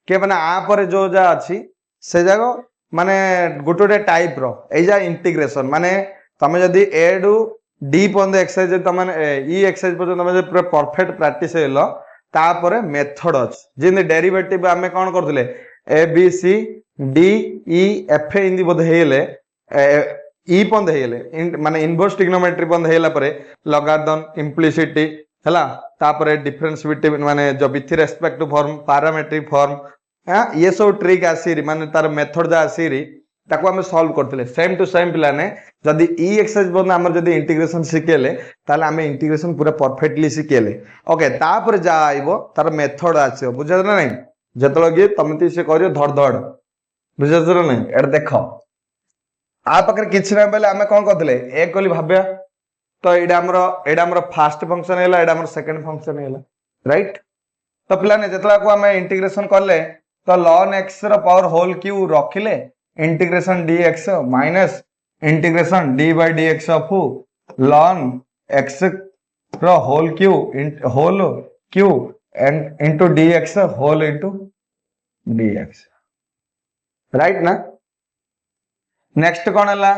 के माने आ पर जो जा अछि से जागो माने गोटोटे टाइप रो ए जा इंटीग्रेशन माने तमे जदी ए डू डी पॉइंट एक्सरसाइज तमे ई एक्सरसाइज पर तमे पूरा परफेक्ट प्रैक्टिस हेलो तापर मेथड अछि जिन डेरिवेटिव हमें कोन करथले A B C D E F इंदी बोध हेले ई पॉइंट हेले माने इनवर्स ट्रिग्नोमेट्री पॉइंट हेला परे लॉगरिथम इम्प्लिसिटी हला तापर डिफरेंशिएटिव माने जो with respect to form parametric form ये सब ट्रिक आसीरी माने तार मेथड जा आसीरी ताको हम सॉल्व करथिले सेम टू सेम पिला ने जदी ई एक्सरसाइज बन हमर जदी इंटीग्रेशन सिकेले ताले हम इंटीग्रेशन पूरा परफेक्टली सिकेले ओके तापर जा आइबो तार मेथड आछो बुझा ना नहीं जतलो कि तमती से करियो धड़ धड़ बुझा ना नहीं एड देखो आ पकर किछ ना बेले हमें कोन करथिले एक कोली भाबया तो एडा हमर फर्स्ट फंक्शन हैला एडा हमर सेकंड फंक्शन हैला राइट तो पिला ने जतला को हमें इंटीग्रेशन करले तो ln x रो पावर होल क्यूब रखिले integration dx minus integration d by dx of ln x रो whole cube and into dx whole into dx right ना नेक्स्ट कोन हला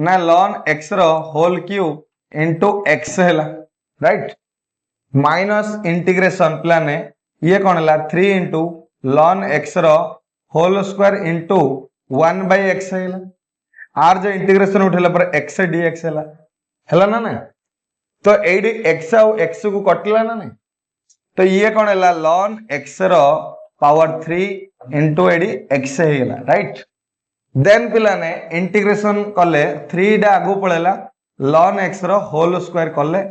ना ln x रो होल क्यूब इनटू x हैला right minus integration प्लाने ये कोन हला 3 इनटू ln x रो whole square into 1 by x हैला आर जो इंटीग्रेशन उठेला पर x dx हैला ना ना तो एडी x और x को कटला ना नहीं तो ये कोन हला ln x रो पावर 3 इनटू एडी x हैला राइट देन पिला ने इंटीग्रेशन कले 3 डा आगु पळेला ln x रो होल स्क्वायर कले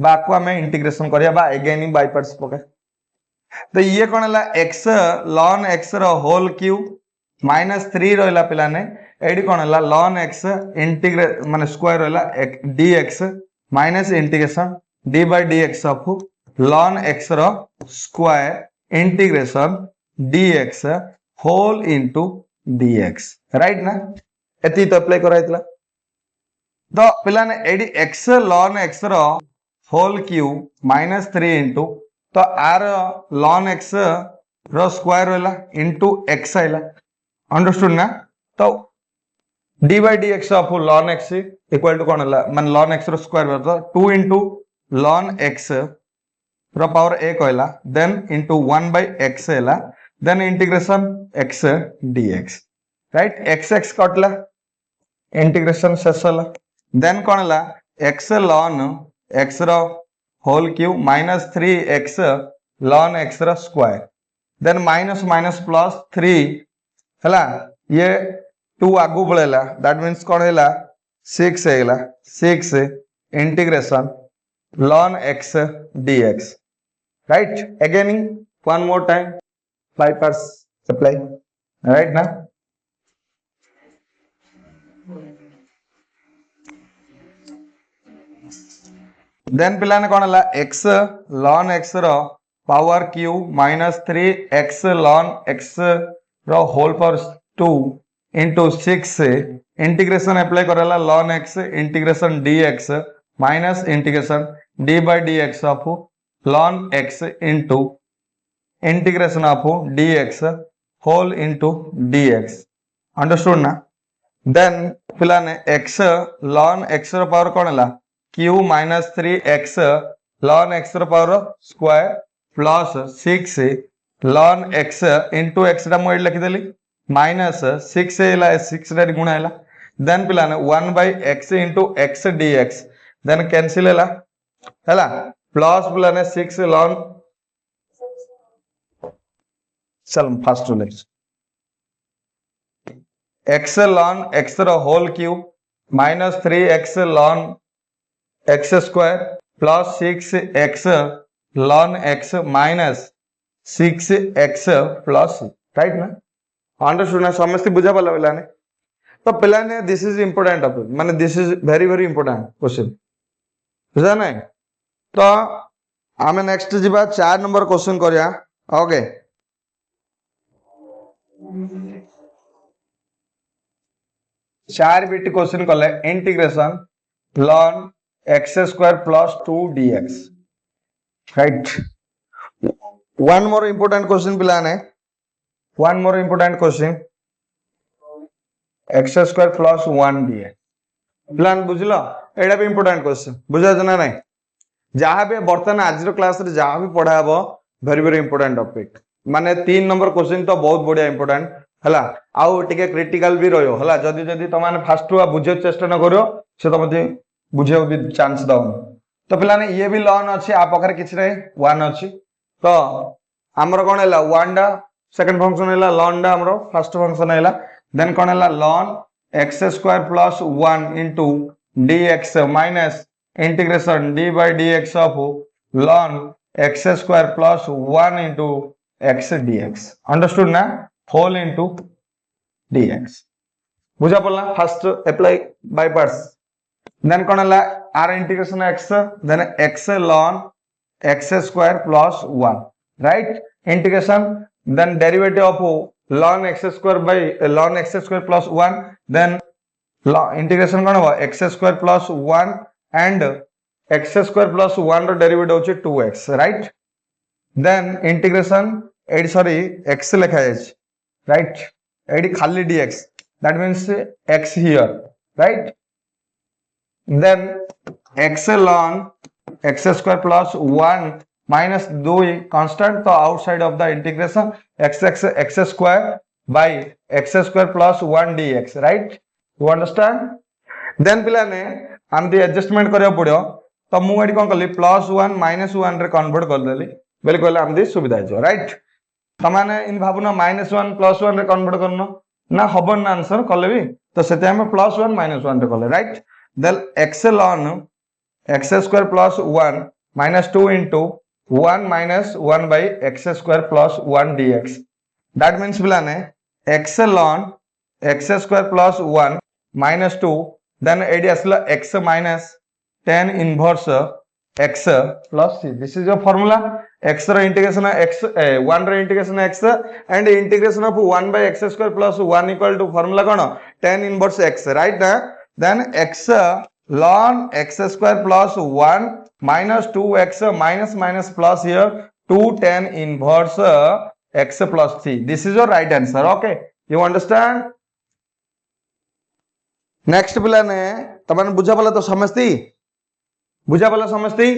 बाको हमें इंटीग्रेशन करिया बा अगेन बाय पार्ट्स पके तो ये कोन हला x ln x रो होल क्यूब माइनस 3 रहला पिला ने एडी कोन हला ln x इंटीग्रेट माने स्क्वायर रहला dx minus integration d by dx of ln x रो square integration dx whole into dx right ना एती तो अप्लाई कराइतला तो पिला ने एडी x ln x रो होल क्यूब माइनस 3 इनटू तो आर ln x रो स्क्वायर होला इनटू x आइला अंडरस्टूड ना तो d by dx of ln x equal to कोन होला माने ln x रो स्क्वायर होता 2 इनटू ln x रो पावर 1 होला देन इनटू 1 by x होला then integration x dx right x कटला इंटीग्रेशन शेष होला देन कोन होला x ln x रो whole cube minus 3x ln x रो square then minus minus plus 3 हला ये 2 आगु पळेला दैट मींस कोन हैला 6 हैला 6 integration ln x dx right again one more time by parts apply right now then पिलाने कोन हला x ln x रो power q minus 3x ln x रो whole power 2 into 6 integration apply करला ln x integration dx minus integration d by dx of ln x into integration of dx whole into dx understood ना then पिलाने x ln x रो power कोन हला q minus 3x ln x रो power square plus 6 ln x into x टा मु लिखि देली minus 6 हैला 6 रे गुणा हैला देन पिलाने 1 by x into x dx then cancel हैला प्लस पिलाने 6 ln चल fast let's x ln x रो whole cube minus 3x ln x square plus 6x ln x minus 6x plus right ना अंडरस्टूड ना समस्त बुझा पाला पिलाने तो पिलाने दिस इज इंपोर्टेंट टॉपिक माने this is very very important question बुझा ना तो आमे नेक्स्ट जीवा 4 नंबर क्वेश्चन करिया ओके चार बिट क्वेश्चन कले integration ln x square plus 2 dx right one more important question पिलाने one more important question x square plus 1 dx प्लान बुझलो एडा भी इंपोर्टेंट क्वेश्चन बुझा जना नहीं जहां भी वर्तमान आज क्लास रे जहां भी पढ़ा हबो वेरी वेरी इंपोर्टेंट टॉपिक माने 3 नंबर क्वेश्चन तो बहुत बढ़िया इंपोर्टेंट हला आउ टिके क्रिटिकल भी रहयो हला जदी जदी तमाने फास्ट हुआ बुझे चेष्टा न करियो से तमते बुझे भी चांस दाउन तो पिलाने ये भी लॉन अछि आ पखरे किछ रे 1 अछि तो हमर कोन हैला 1 डा सेकंड फंक्शन हैला ln डा हमरो फर्स्ट फंक्शन हैला देन कोन हैला ln x square plus 1 into dx minus integration d by dx of ln x square plus 1 into x dx understood ना होल into dx बुझा पड़ला first apply by parts then कोन हैला r integration x देन x ln x square plus 1 right integration then derivative of ln x square by ln x square plus 1 then integration कौन होगा x square plus 1 and x square plus 1 row derivative होची 2x right then integration 8 sorry x लिखा है right 8 खाली dx that means x here right then x ln x square plus 1 minus 2 constant तो outside of the integration x square by x square plus 1 dx right you understand then पिलाने हम दी adjustment करियो पड़ियो तो मु AD कोन करली +1 -1 रे convert कर देली बेले कहले हम दी सुविधा हो राइट तमाने इन भाबुना -1 +1 रे कन्वर्ट करनो ना हबन ना आंसर करले भी तो सेते हम +1 -1 रे करले right then x ln x square plus 1 minus 2 into 1 minus 1 by x square plus 1 dx that means पिलाने x ln x square plus 1 minus 2 then AD असला x minus tan inverse x plus c this is your formula x रो integration x 1 रो integration x and integration of 1 by x square plus 1 equal to formula cone tan inverse x right ना then x ln x square plus 1 minus 2x minus minus plus here 2 tan inverse x plus 3 this is your right answer okay you understand next पिलाने तमन बुझा पला तो समझती बुझा पला समझती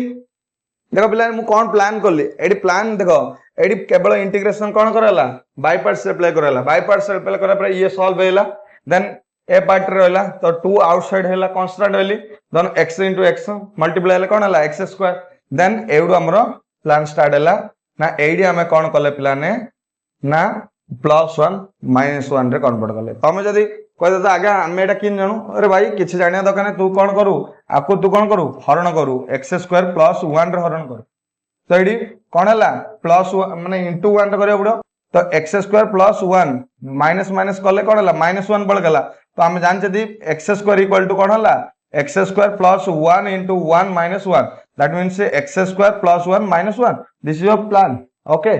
देखो पिलाने मु कोन प्लान करली एडी प्लान देखो एडी केवल इंटीग्रेशन कोन करला बाय पार्ट्स अप्लाई करला बाय पार्ट्स अप्लाई करा पर ये सॉल्व हैला देन ए पार्ट रहला तो 2 आउटसाइड हैला कांस्टेंट हैली then x into x multiply हैला कोन हैला x स्क्वायर देन एवडो हमरो प्लान स्टार्ट हैला ना एडी आमे कौन कले पिलाने ना +1 -1 रे कन्वर्ट कले तमे जदी कहदे तो आगे आमे एटा किन जानू अरे भाई किछि जानिया दरकार तू कौन करू आपको तू कौन करू हरण करू x² +1 रे हरण करू तो एडी कौन हला +1 माने * 1 रे करियो पड़ो तो x² +1 माइनस माइनस कले कौन हला -1 पड़ गला तो आमे जान जदी x² इक्वल टू कौन हला x² +1 * 1 - 1 that means x² +1 - 1 this is your plan okay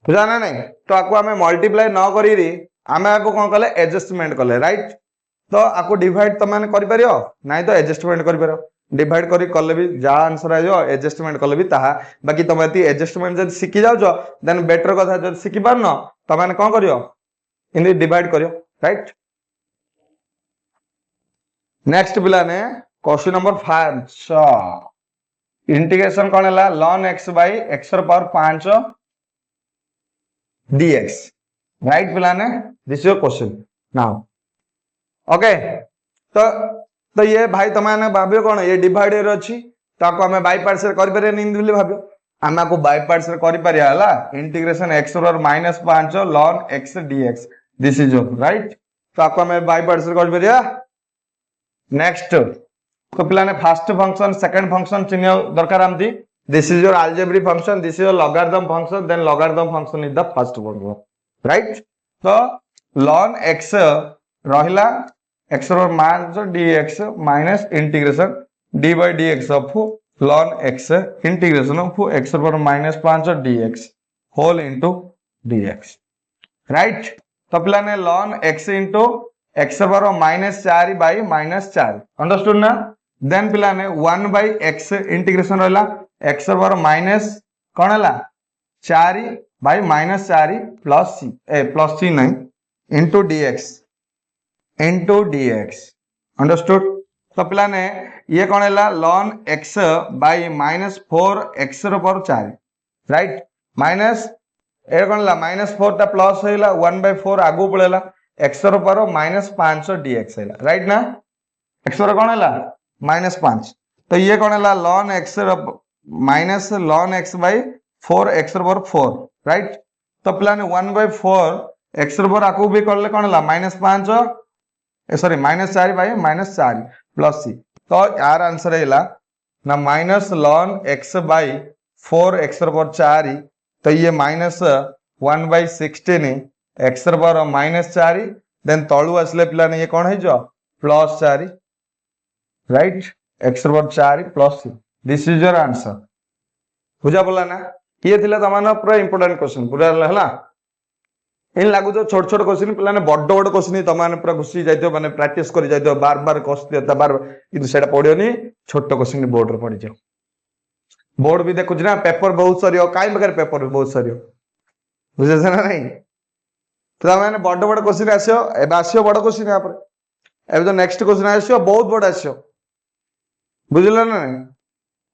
बुझा ना नहीं तो आपको हमें मल्टीप्लाई न करी आमे आपको कौन कले एडजस्टमेंट कले राइट तो आपको डिवाइड तो माने करि परियो नाही तो एडजस्टमेंट करि परियो डिवाइड करी कले भी जा आंसर आयो एडजस्टमेंट कले भी ताहा बाकी तुम एती एडजस्टमेंट जब सिखि जाउ छ देन बेटर कथा जब सिखि पार न त माने कोन करियो इन डिवाइड करियो राइट नेक्स्ट पिला ने क्वेश्चन नंबर 5 इंटीग्रेशन कोन हला ln x / x ର पावर 5 dx राइट पिला ने this is your question now okay तो ये भाई तमाने भाबियो कोन ये डिवाइडर अछि ताको हमें बाय पार्ट्स रे करि परिया नि बोली भाबियो हमें को बाय पार्ट्स रे करि परिया हला integration x / -5 ln x dx this is your right तो आपको हमें बाय पार्ट्स रे करि परिया नेक्स्ट तो पिला ने फर्स्ट फंक्शन सेकंड फंक्शन चिन्ह दरकार आमती this is your algebraic function this is your logarithm function then logarithm function is the first function right तो ln x रहिला x रो मान जो dx minus integration d by dx of ln x integration of x रो -5 dx whole into dx right तो पिला ने ln x into x रो -4 by -4 अंडरस्टूड ना देन पिला ने 1 by x इंटीग्रेशन रहला x रो माइनस कोन हला 4 by -4 प्लस c नहीं इनटू dx अंडरस्टूड तो पिला ने ये कोन हला ln x by -4 x रो पावर 4 राइट माइनस ए कोन हला -4 ता प्लस होइला 1/4 आगु पळेला x रो पावर -5 dx हैला राइट ना x रो कोन हला -5 तो ये कोन हला ln x रो minus ln x by 4 x रो पावर 4 राइट तो पिला ने 1/4 x रो पावर आगु भी करले कोन हला -5 सॉरी -4 by -4 प्लस c तो यार आंसर हैला ना minus ln x by 4 x रो पावर 4 तो ये -1/16 x रो पावर -4 देन तळु आसले पिला ने ये कोन है जो +4 राइट x रो power 4 plus c this is your answer बुझा बोला ना ये थिला तमाना पूरा इंपोर्टेंट क्वेश्चन पूरा हला इन लागु जो छोट छोट क्वेश्चन पिला ने बड़ बड़ क्वेश्चन तमाने पूरा घुसी जाइतो माने प्रैक्टिस करि जाइतो बार बार क्वेश्चन त बार किंतु सेटा पढियोनी छोट क्वेश्चन बोर्ड रे पढि जाओ बोर्ड भी देखु ना पेपर बहुत सरियो काई बगर पेपर बहुत सरियो बुझे ना नहीं तो माने बड़ बड़ क्वेश्चन आसियो एबा आसियो बड़ क्वेश्चन या पर एबे तो नेक्स्ट क्वेश्चन आसियो बहुत बड़ आसियो बुझिला ना नहीं